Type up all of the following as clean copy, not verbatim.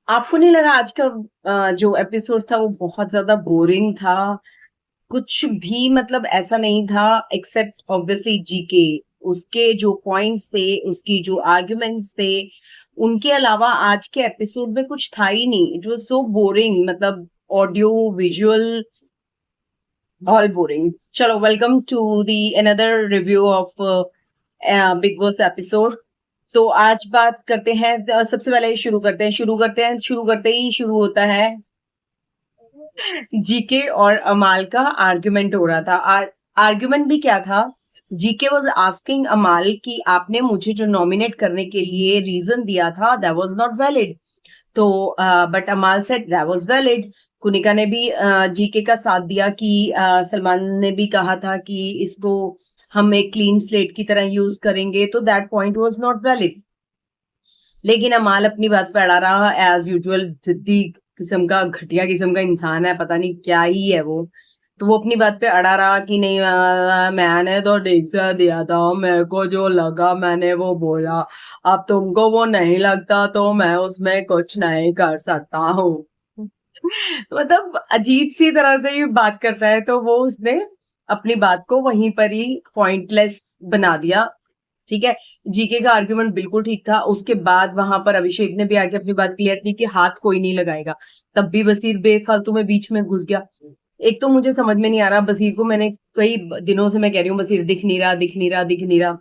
आपको नहीं लगा आज का जो एपिसोड था वो बहुत ज्यादा बोरिंग था? कुछ भी मतलब ऐसा नहीं था एक्सेप्ट ऑब्वियसली जीके। उसके जो पॉइंट्स थे, उसकी जो आर्ग्यूमेंट्स थे, उनके अलावा आज के एपिसोड में कुछ था ही नहीं। इट वाज सो बोरिंग, मतलब ऑडियो विजुअल ऑल बोरिंग। चलो, welcome to the another review of Bigg Boss episode. तो आज बात करते हैं, सबसे पहले शुरू करते ही शुरू होता है जीके और अमाल का आर्ग्यूमेंट हो रहा था। आर्ग्यूमेंट भी क्या था? जीके वाज आस्किंग अमाल कि आपने मुझे जो नॉमिनेट करने के लिए रीजन दिया था दैट वाज नॉट वैलिड। तो बट अमाल said that was valid. Kunika ने भी जीके का साथ दिया कि सलमान ने भी कहा था कि इसको हम एक क्लीन स्लेट की तरह यूज करेंगे, तो that point was not valid. लेकिन अमाल अपनी बात पे अड़ा रहा, एज यूजुअल जिद्दी किस्म का, घटिया किस्म का इंसान है, पता नहीं क्या ही है वो। तो वो अपनी बात पे अड़ा रहा कि नहीं, मैंने तो ठीक से दिया था, मेरे को जो लगा मैंने वो बोला। अब तुमको वो नहीं लगता तो मैं उसमें कुछ नहीं कर सकता हूँ। मतलब अजीब सी तरह से ये बात करता है, तो वो उसने अपनी बात को वहीं पर ही पॉइंटलेस बना दिया। ठीक है। जीके का आर्ग्यूमेंट बिल्कुल ठीक था। उसके बाद वहां पर अभिषेक ने भी आके अपनी बात क्लियर की कि हाथ कोई नहीं लगाएगा। तब भी बसीर बेफालतू में बीच में घुस गया। एक तो मुझे समझ में नहीं आ रहा बसीर को, मैंने कई दिनों से मैं कह रही हूँ बसीर दिख नहीं रहा, दिख नहीं रहा, दिख नहीं रहा।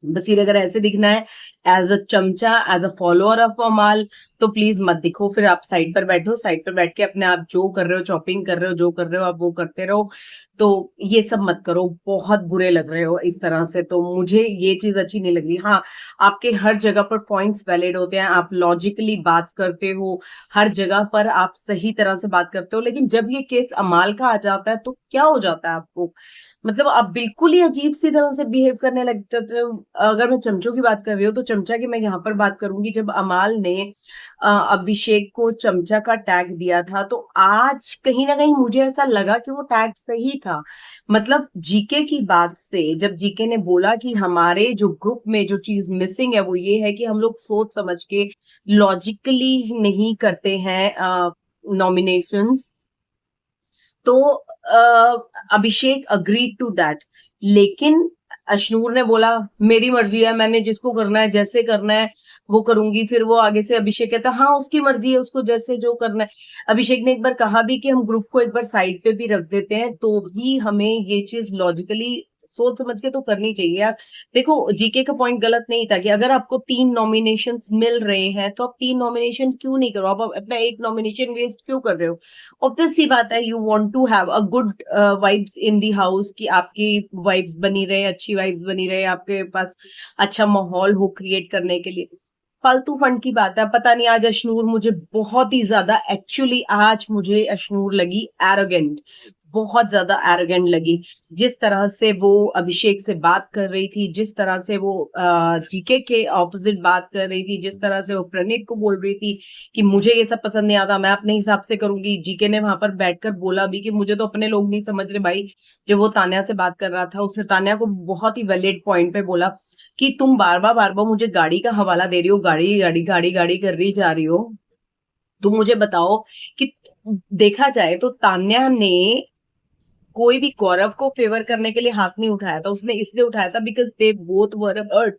बसीर अगर ऐसे दिखना है एज अ चमचा, एज अ फॉलोअर ऑफ अमाल, तो प्लीज मत दिखो। फिर आप साइड पर बैठो, साइड पर बैठ के अपने आप जो कर रहे हो, चॉपिंग कर रहे हो, जो कर रहे हो आप वो करते रहो। तो ये सब मत करो, बहुत बुरे लग रहे हो इस तरह से। तो मुझे ये चीज अच्छी नहीं लगी। हाँ, आपके हर जगह पर पॉइंट्स वैलिड होते हैं, आप लॉजिकली बात करते हो, हर जगह पर आप सही तरह से बात करते हो, लेकिन जब ये केस अमाल का आ जाता है तो क्या हो जाता है आपको? मतलब आप बिल्कुल ही अजीब सी तरह से बिहेव करने लगते हो। अगर मैं चमचों की बात कर रही हूँ तो चमचा की मैं यहाँ पर बात करूंगी। जब अमाल ने अभिषेक को चमचा का टैग दिया था, तो आज कहीं ना कहीं मुझे ऐसा लगा कि वो टैग सही था। मतलब जीके की बात से, जब जीके ने बोला कि हमारे जो ग्रुप में जो चीज मिसिंग है वो ये है कि हम लोग सोच समझ के लॉजिकली नहीं करते हैं नॉमिनेशंस, तो अभिषेक अग्रीड टू दैट। लेकिन अशनूर ने बोला मेरी मर्जी है, मैंने जिसको करना है, जैसे करना है वो करूंगी। फिर वो आगे से अभिषेक कहता हाँ उसकी मर्जी है, उसको जैसे जो करना है। अभिषेक ने एक बार कहा भी कि हम ग्रुप को एक बार साइड पे भी रख देते हैं, तो भी हमें ये चीज लॉजिकली सोच समझ के तो करनी चाहिए यार। देखो, जीके का पॉइंट गलत नहीं था कि अगर आपको 3 नॉमिनेशंस मिल रहे हैं तो आप 3 नॉमिनेशन क्यों नहीं करो, आप अपना एक नॉमिनेशन वेस्ट क्यों कर रहे हो? ऑब्वियस सी बात है, you want to have a good vibes in the house, कि आपकी वाइब्स बनी रहे, अच्छी वाइब्स बनी रहे, आपके पास अच्छा माहौल हो क्रिएट करने के लिए। फालतू फंड की बात है। पता नहीं आज अशनूर मुझे बहुत ही ज्यादा, एक्चुअली आज मुझे अशनूर लगी एरोगेंट, बहुत ज्यादा एरोगेंट लगी। जिस तरह से वो अभिषेक से बात कर रही थी, जिस तरह से वो जीके के ऑपोजिट बात कर रही थी, जिस तरह से वो प्रणीत को बोल रही थी कि मुझे ये सब पसंद नहीं आता, मैं अपने हिसाब से करूंगी। जीके ने वहां पर बैठकर बोला भी कि मुझे तो अपने लोग नहीं समझ रहे भाई। जब वो तान्या से बात कर रहा था, उसने तान्या को बहुत ही वैलिड पॉइंट पे बोला कि तुम बार बार मुझे गाड़ी का हवाला दे रही हो, गाड़ी गाड़ी गाड़ी गाड़ी कर रही जा रही हो। तुम मुझे बताओ कि देखा जाए तो तान्या ने कोई भी गौरव को फेवर करने के लिए हाथ नहीं उठाया था। उसने इसलिए उठाया था because they both were hurt.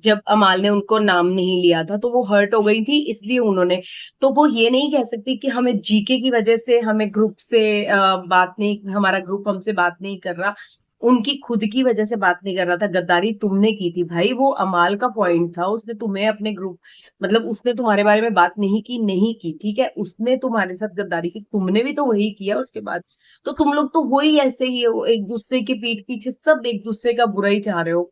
जब अमाल ने उनको नाम नहीं लिया था तो वो हर्ट हो गई थी, इसलिए उन्होंने। तो वो ये नहीं कह सकती कि हमें जीके की वजह से हमें ग्रुप से बात नहीं, हमारा ग्रुप हमसे बात नहीं कर रहा। उनकी खुद की वजह से बात नहीं कर रहा था। गद्दारी तुमने की थी भाई, वो अमाल का पॉइंट था। उसने तुम्हें अपने ग्रुप, मतलब उसने तुम्हारे बारे में बात नहीं की, नहीं की, ठीक है, उसने तुम्हारे साथ गद्दारी की, तुमने भी तो वही किया उसके बाद। तो तुम लोग तो हो ही ऐसे ही हो, एक दूसरे के पीठ पीछे सब एक दूसरे का बुरा ही चाह रहे हो।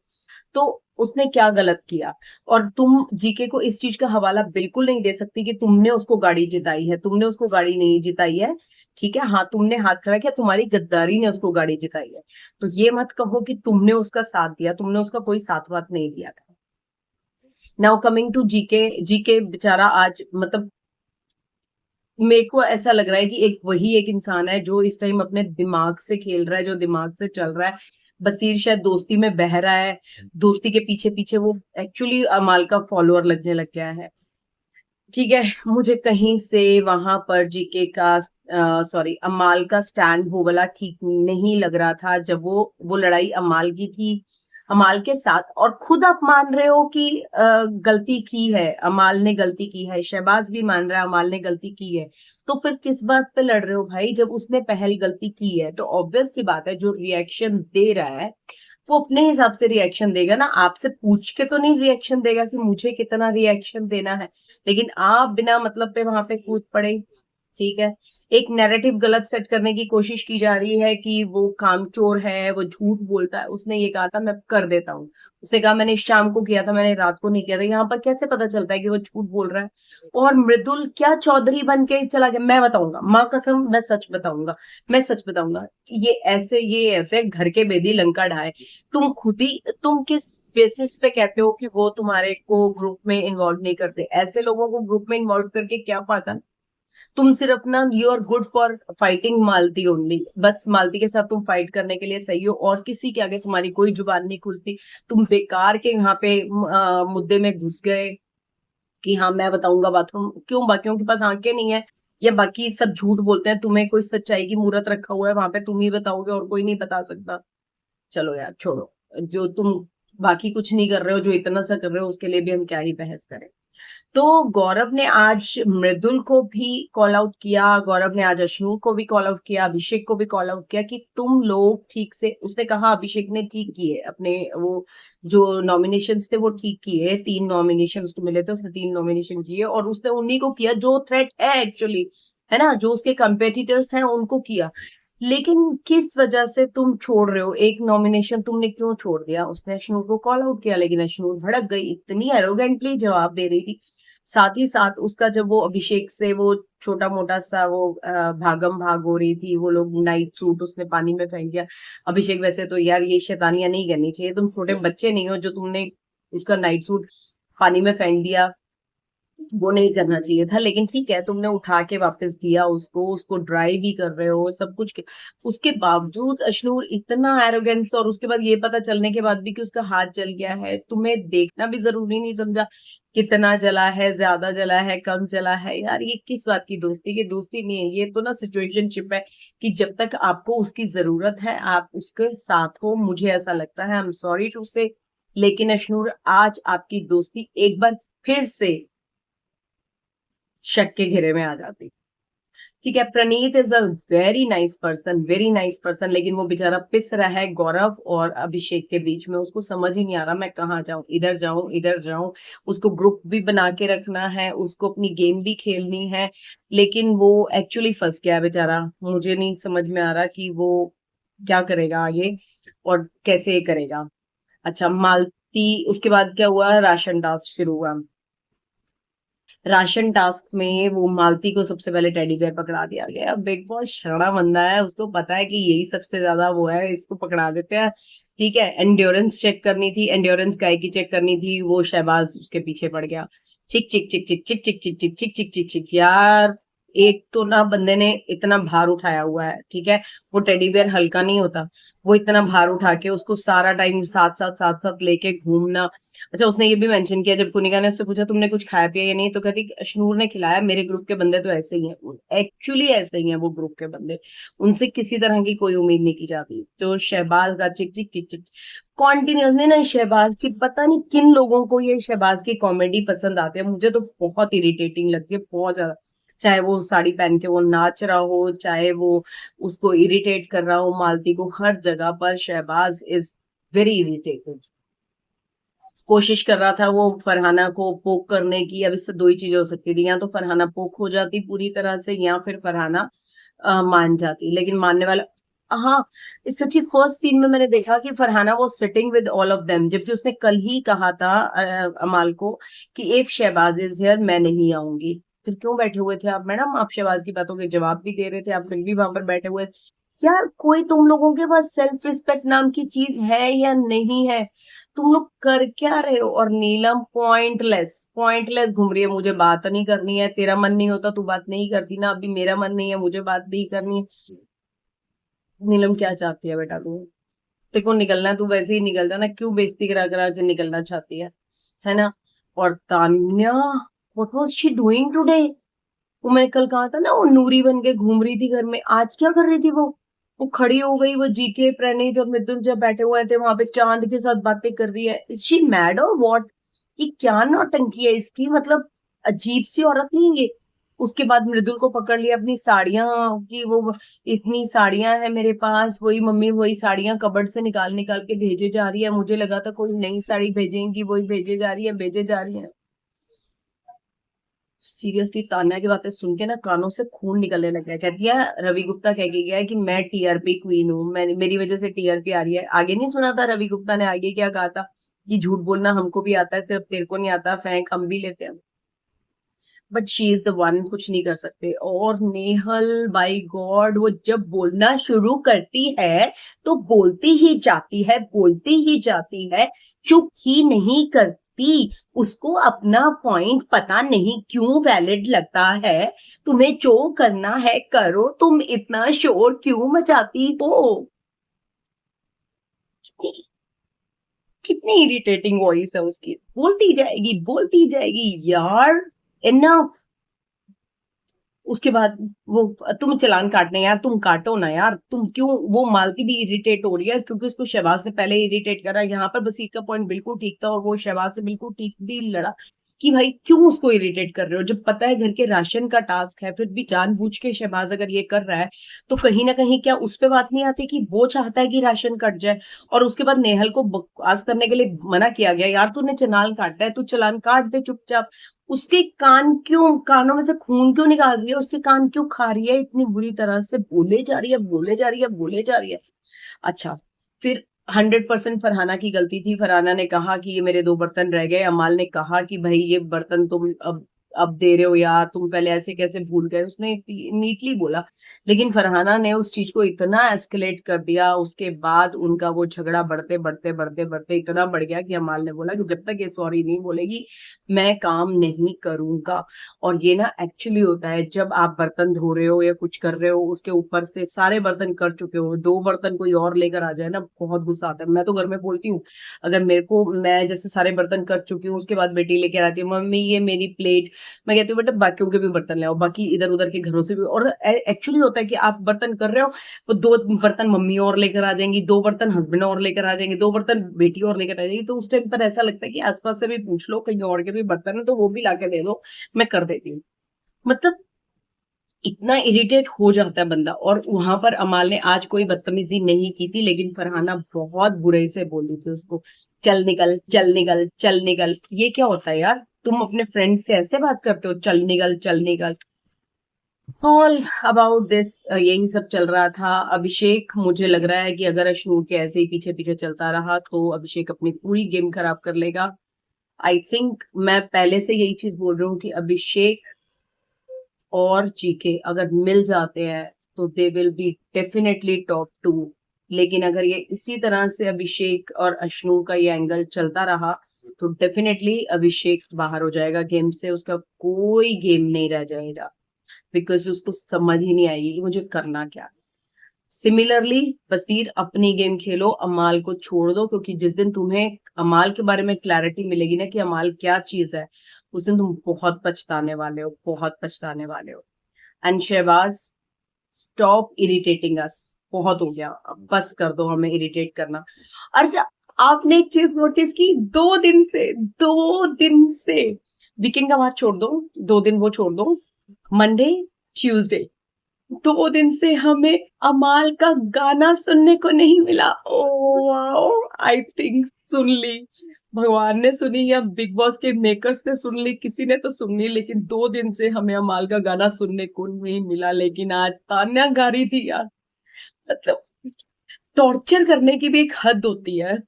तो उसने क्या गलत किया? और तुम जीके को इस चीज का हवाला बिल्कुल नहीं दे सकती कि तुमने उसको गाड़ी जिताई है, तुमने उसको गाड़ी नहीं जिताई है। ठीक है, हाँ तुमने हाथ खड़ा किया, तुम्हारी गद्दारी ने उसको गाड़ी जिताई है। तो ये मत कहो कि तुमने उसका साथ दिया, तुमने उसका कोई साथ वात नहीं दिया था। Now coming to GK. GK बेचारा आज, मतलब मेरे को ऐसा लग रहा है कि वही एक इंसान है जो इस टाइम अपने दिमाग से खेल रहा है, जो दिमाग से चल रहा है। बसीर शायद दोस्ती में बह रहा है, दोस्ती के पीछे पीछे वो एक्चुअली अमाल का फॉलोअर लगने लग गया है। ठीक है, मुझे कहीं से वहां पर जीके का सॉरी अमाल का स्टैंड वो वाला ठीक नहीं लग रहा था, जब वो लड़ाई अमाल की थी, अमाल के साथ, और खुद आप मान रहे हो कि गलती की है, अमाल ने गलती की है, शहबाज भी मान रहा है अमाल ने गलती की है, तो फिर किस बात पे लड़ रहे हो भाई? जब उसने पहल गलती की है तो ऑब्वियस सी बात है, जो रिएक्शन दे रहा है वो अपने हिसाब से रिएक्शन देगा ना, आपसे पूछ के तो नहीं रिएक्शन देगा कि मुझे कितना रिएक्शन देना है। लेकिन आप बिना मतलब पे वहां पे कूद पड़े। ठीक है, एक नैरेटिव गलत सेट करने की कोशिश की जा रही है कि वो कामचोर है, वो झूठ बोलता है। उसने ये कहा था मैं कर देता हूँ, उसने कहा मैंने शाम को किया था, मैंने रात को नहीं किया था। यहाँ पर कैसे पता चलता है कि वो झूठ बोल रहा है? और मृदुल क्या चौधरी बन के चला गया? मैं बताऊंगा, माँ कसम मैं सच बताऊंगा, मैं सच बताऊंगा। ये ऐसे घर के बेदी लंका ढाए। तुम खुद ही, तुम किस बेसिस पे कहते हो कि वो तुम्हारे को ग्रुप में इन्वॉल्व नहीं करते? ऐसे लोगों को ग्रुप में इन्वॉल्व करके क्या पाता? तुम सिर्फ ना, you are good for fighting Malti only, बस मालती के साथ तुम फाइट करने के लिए सही हो, और किसी के आगे तुम्हारी कोई जुबान नहीं खुलती। तुम बेकार के यहाँ पे मुद्दे में घुस गए कि हाँ मैं बताऊंगा बाथरूम क्यों, बाकियों के पास आंखें नहीं है, या बाकी सब झूठ बोलते हैं, तुम्हें कोई सच्चाई की मूरत रखा हुआ है वहां पे, तुम ही बताओगे और कोई नहीं बता सकता। चलो यार छोड़ो, जो तुम बाकी कुछ नहीं कर रहे हो, जो इतना सा कर रहे हो, उसके लिए भी हम क्या ही बहस करें। तो गौरव ने आज मृदुल को भी कॉल आउट किया, गौरव ने आज अश्नूर को भी कॉल आउट किया, अभिषेक को भी कॉल आउट किया कि तुम लोग ठीक से, उसने कहा अभिषेक ने ठीक किए अपने वो जो नॉमिनेशंस थे वो ठीक किए, 3 नॉमिनेशन उसको मिले थे, उसने 3 नॉमिनेशन किए, और उसने उन्हीं को किया जो थ्रेट है एक्चुअली, है ना, जो उसके कंपेटिटर्स हैं उनको किया। लेकिन किस वजह से तुम छोड़ रहे हो एक नॉमिनेशन? तुमने क्यों छोड़ दिया? उसने अश्नूर को कॉल आउट किया, लेकिन अश्नूर भड़क गई, इतनी एरोगेंटली जवाब दे रही थी। साथ ही साथ उसका जब वो अभिषेक से वो छोटा मोटा सा वो भागम भाग हो रही थी, वो लोग नाइट सूट उसने पानी में फेंक दिया। अभिषेक वैसे तो यार ये शैतानियां नहीं करनी चाहिए, तुम छोटे बच्चे नहीं हो जो तुमने उसका नाइट सूट पानी में फेंक दिया, वो नहीं करना चाहिए था। लेकिन ठीक है, तुमने उठा के वापस दिया उसको, उसको ड्राई भी कर रहे हो सब कुछ के, उसके बावजूद अशनूर इतना एरोगेंस, और उसके बाद ये पता चलने के बाद भी कि उसका हाथ जल गया है, तुम्हें देखना भी जरूरी नहीं समझा कितना जला है, ज्यादा जला है, कम जला है? यार ये किस बात की दोस्ती? की दोस्ती नहीं है ये, तो ना सिचुएशनशिप है कि जब तक आपको उसकी जरूरत है आप उसके साथ हो। मुझे ऐसा लगता है, आई एम सॉरी टू से, लेकिन अशनूर आज आपकी दोस्ती एक बार फिर से शक के घेरे में आ जाती। ठीक है, Praneet is a very nice person, very nice person, लेकिन वो बेचारा पिस रहा है गौरव और अभिषेक के बीच में। उसको समझ ही नहीं आ रहा मैं कहाँ जाऊं, इधर जाऊं इधर जाऊं। उसको ग्रुप भी बना के रखना है, उसको अपनी गेम भी खेलनी है, लेकिन वो एक्चुअली फंस गया है बेचारा। मुझे नहीं समझ में आ रहा कि वो क्या करेगा आगे और कैसे करेगा। अच्छा, मालती, उसके बाद क्या हुआ? राशन टास्क शुरू हुआ। राशन टास्क में वो मालती को सबसे पहले टेडी बेयर पकड़ा दिया गया। बिग बॉस शड़ा बंदा है, उसको पता है कि यही सबसे ज्यादा वो है, इसको पकड़ा देते हैं। ठीक है, एंड्योरेंस चेक करनी थी, एंड्योरेंस काय की चेक करनी थी, वो शहबाज उसके पीछे पड़ गया। चिक चिक चिक चिक चिक चिक चिक चिक चिक चिक चिक चिक यार, एक तो ना बंदे ने इतना भार उठाया हुआ है, ठीक है, वो टेडी बेयर हल्का नहीं होता, वो इतना भार उठा के उसको सारा टाइम साथ साथ लेके घूमना। अच्छा, उसने ये भी मेंशन किया, जब कुनिका ने उससे पूछा तुमने कुछ खाया पिया या नहीं, तो कहती अशनूर ने खिलाया, मेरे ग्रुप के बंदे तो ऐसे ही हैं, एक्चुअली ऐसे ही हैं वो ग्रुप के बंदे, उनसे किसी तरह की कोई उम्मीद नहीं की जाती। तो शहबाज का चिक चिक चिक चिक कॉन्टिन्यूसली ना, शहबाज की पता नहीं किन लोगों को ये शहबाज की कॉमेडी पसंद आती है, मुझे तो बहुत इरिटेटिंग लगती है, बहुत ज्यादा। चाहे वो साड़ी पहन के वो नाच रहा हो, चाहे वो उसको इरिटेट कर रहा हो मालती को, हर जगह पर शहबाज इज वेरी इरिटेटेड। कोशिश कर रहा था वो फरहाना को पोक करने की। अब इससे दो ही चीजें हो सकती थी, या तो फरहाना पोक हो जाती पूरी तरह से, या फिर फरहाना मान जाती, लेकिन मानने वाला, हाँ, इस सच्ची फर्स्ट सीन में मैंने देखा कि फरहाना वो sitting with all of them, जबकि उसने कल ही कहा था अमाल को कि इफ शहबाज इज हियर मैं नहीं आऊंगी। फिर क्यों बैठे हुए थे आप मैडम? आप शहबाज की बातों के जवाब भी दे रहे थे, आप फिर भी वहां पर बैठे हुए। यार कोई तुम लोगों के पास सेल्फ रिस्पेक्ट नाम की चीज है या नहीं है? तुम लोग कर क्या रहे हो? और नीलम पॉइंटलेस पॉइंटलेस घूम रही है, मुझे बात नहीं करनी है, तेरा मन नहीं होता तू बात नहीं करती ना, अभी मेरा मन नहीं है, मुझे बात नहीं करनी है। नीलम क्या चाहती है बेटा तू? तेरे को निकलना है, तू वैसे ही निकल जाना, क्यों बेइज्जती करा करा के निकलना चाहती है ना? और Tanya, what was she doing today? वो मैंने कल कहा था ना, वो नूरी बन के घूम रही थी घर में, आज क्या कर रही थी वो खड़ी हो गई, वो जीके प्रणीत और मिथुन जब बैठे हुए थे वहां पे चांद के साथ बातें कर रही है। इज शी मैड और व्हाट? ये क्या नौटंकी है इसकी, मतलब अजीब सी औरत नहीं है ये। उसके बाद मृदुल को पकड़ लिया अपनी साड़ियां की, वो इतनी साड़ियां है मेरे पास, वही मम्मी वही साड़ियां कबर्ड से निकाल निकाल के भेजे जा रही है, मुझे लगा था कोई नई साड़ी भेजेंगी, वही भेजे जा रही है, भेजे जा रही है। सीरियसली तान्या की बातें सुन के ना कानों से खून निकलने लग गया। कहती है रवि गुप्ता कह के गया है कि मैं टीआरपी क्वीन हूँ, मैं मेरी वजह से टीआरपी आ रही है। आगे नहीं सुना था रवि गुप्ता ने आगे क्या कहा था कि झूठ बोलना हमको भी आता है, सिर्फ तेरे को नहीं आता, फेंक हम भी लेते हैं। But she is the one, कुछ नहीं कर सकते। और नेहल बाय गॉड, वो जब बोलना शुरू करती है तो बोलती ही जाती है, बोलती ही जाती है, चुप ही नहीं करती। उसको अपना पॉइंट पता नहीं क्यों वैलिड लगता है। तुम्हें जो करना है करो, तुम इतना शोर क्यों मचाती हो? कितनी कितनी इरिटेटिंग वॉइस है उसकी, बोलती जाएगी यार, इनफ। उसके बाद वो, तुम चालान काटने यार, तुम काटो ना यार, तुम क्यों? वो मालती भी इरिटेट हो रही है क्योंकि उसको शहबाज ने पहले इरिटेट करा। यहाँ पर बसीर का पॉइंट बिल्कुल ठीक था और वो शहबाज से बिल्कुल ठीक भी लड़ा कि भाई क्यों उसको इरिटेट कर रहे हो, जब पता है घर के राशन का टास्क है, फिर भी जानबूझ के शहबाज अगर ये कर रहा है तो कहीं ना कहीं क्या उस पे बात नहीं आती कि वो चाहता है कि राशन कट जाए। और उसके बाद नेहल को बकवास करने के लिए मना किया गया, यार तूने चालान काटना है, तू चालान काट दे चुपचाप। उसके कान क्यों, कानों में से खून क्यों निकाल रही है, उसके कान क्यों खा रही है इतनी बुरी तरह से, बोले जा रही है, बोले जा रही है, बोले जा रही है। अच्छा, फिर 100% फरहाना की गलती थी। फरहाना ने कहा कि ये मेरे 2 बर्तन रह गए। अमाल ने कहा कि भाई ये बर्तन तुम अब दे रहे हो यार, तुम पहले ऐसे कैसे भूल गए, उसने नीटली बोला। लेकिन फरहाना ने उस चीज को इतना एस्केलेट कर दिया, उसके बाद उनका वो झगड़ा बढ़ते बढ़ते बढ़ते बढ़ते इतना बढ़ गया कि अमाल ने बोला कि जब तक ये सॉरी नहीं बोलेगी मैं काम नहीं करूंगा। और ये ना एक्चुअली होता है, जब आप बर्तन धो रहे हो या कुछ कर रहे हो, उसके ऊपर से सारे बर्तन कर चुके हो, 2 बर्तन कोई और लेकर आ जाए ना, बहुत गुस्सा आता है। मैं तो घर में बोलती हूँ, अगर मेरे को, मैं जैसे सारे बर्तन कर चुकी हूँ, उसके बाद बेटी लेकर आती है, मम्मी ये मेरी प्लेट, मैं कहती हूँ बेटा बाकियों के भी बर्तन ले आओ, बाकी इधर उधर के घरों से भी। और एक्चुअली होता है कि आप बर्तन कर रहे हो, वो 2 बर्तन मम्मी और लेकर आ जाएंगी, 2 बर्तन हस्बैंड और लेकर आ जाएंगे, 2 बर्तन बेटी और लेकर आ जाएगी। तो उस टाइम पर ऐसा लगता है कि आसपास से भी पूछ लो, कहीं और के भी बर्तन है तो वो भी ला के दे दो, मैं कर देती हूँ। मतलब इतना इरिटेट हो जाता है बंदा। और वहां पर अमाल ने आज कोई बदतमीजी नहीं की थी, लेकिन फरहाना बहुत बुरे से बोली थी उसको, चल निकल, चल निकल, चल निकल। ये क्या होता है यार, तुम अपने फ्रेंड से ऐसे बात करते हो, चल निकल, चल निकल? ऑल अबाउट दिस यही सब चल रहा था। अभिषेक, मुझे लग रहा है कि अगर अशनूर के ऐसे ही पीछे पीछे चलता रहा तो अभिषेक अपनी पूरी गेम खराब कर लेगा। आई थिंक मैं पहले से यही चीज बोल रही हूँ कि अभिषेक और जीके अगर मिल जाते हैं तो they will be definitely top 2। लेकिन अगर ये इसी तरह से अभिषेक और अशनू का ये एंगल चलता रहा तो डेफिनेटली अभिषेक बाहर हो जाएगा गेम से, उसका कोई गेम नहीं रह जाएगा, बिकॉज उसको समझ ही नहीं आएगी कि मुझे करना क्या। सिमिलरली बसीर, अपनी गेम खेलो, अमाल को छोड़ दो, क्योंकि जिस दिन तुम्हें अमाल के बारे में क्लैरिटी मिलेगी ना कि अमाल क्या चीज है, उस दिन तुम बहुत पछताने वाले हो, बहुत पछताने वाले हो। एंड शहबाज, स्टॉप इरिटेटिंग अस, बहुत हो गया, अब बस कर दो हमें इरिटेट करना। अच्छा, आपने एक चीज नोटिस की, 2 दिन से वीकेंड का बात छोड़ दो, 2 दिन वो छोड़ दो, मंडे ट्यूसडे 2 दिन से हमें अमाल का गाना सुनने को नहीं मिला। ओ वाओ, आई थिंक सुन ली, भगवान ने सुनी या बिग बॉस के मेकर्स ने सुन ली, किसी ने तो सुन ली, लेकिन 2 दिन से हमें अमाल का गाना सुनने को नहीं मिला। लेकिन आज तान्या गा रही थी यार, मतलब टॉर्चर करने की भी एक हद होती है।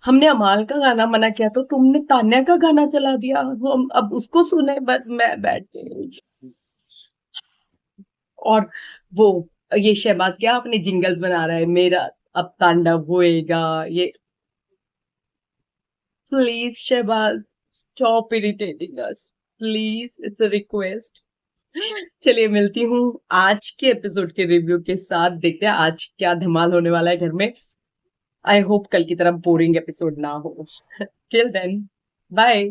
हमने अमाल का गाना मना किया तो तुमने तान्या का गाना चला दिया, हम अब उसको सुने, बट मैं बैठ गई। और वो, ये शहबाज क्या अपने जिंगल्स बना रहा है, मेरा अब तांडव होएगा ये। Please Shehbaz, stop irritating us, please, it's a request. चलिए मिलती हूँ आज के एपिसोड के रिव्यू के साथ, देखते हैं आज क्या धमाल होने वाला है घर में। आई होप कल की तरह बोरिंग एपिसोड ना हो। Till then, bye.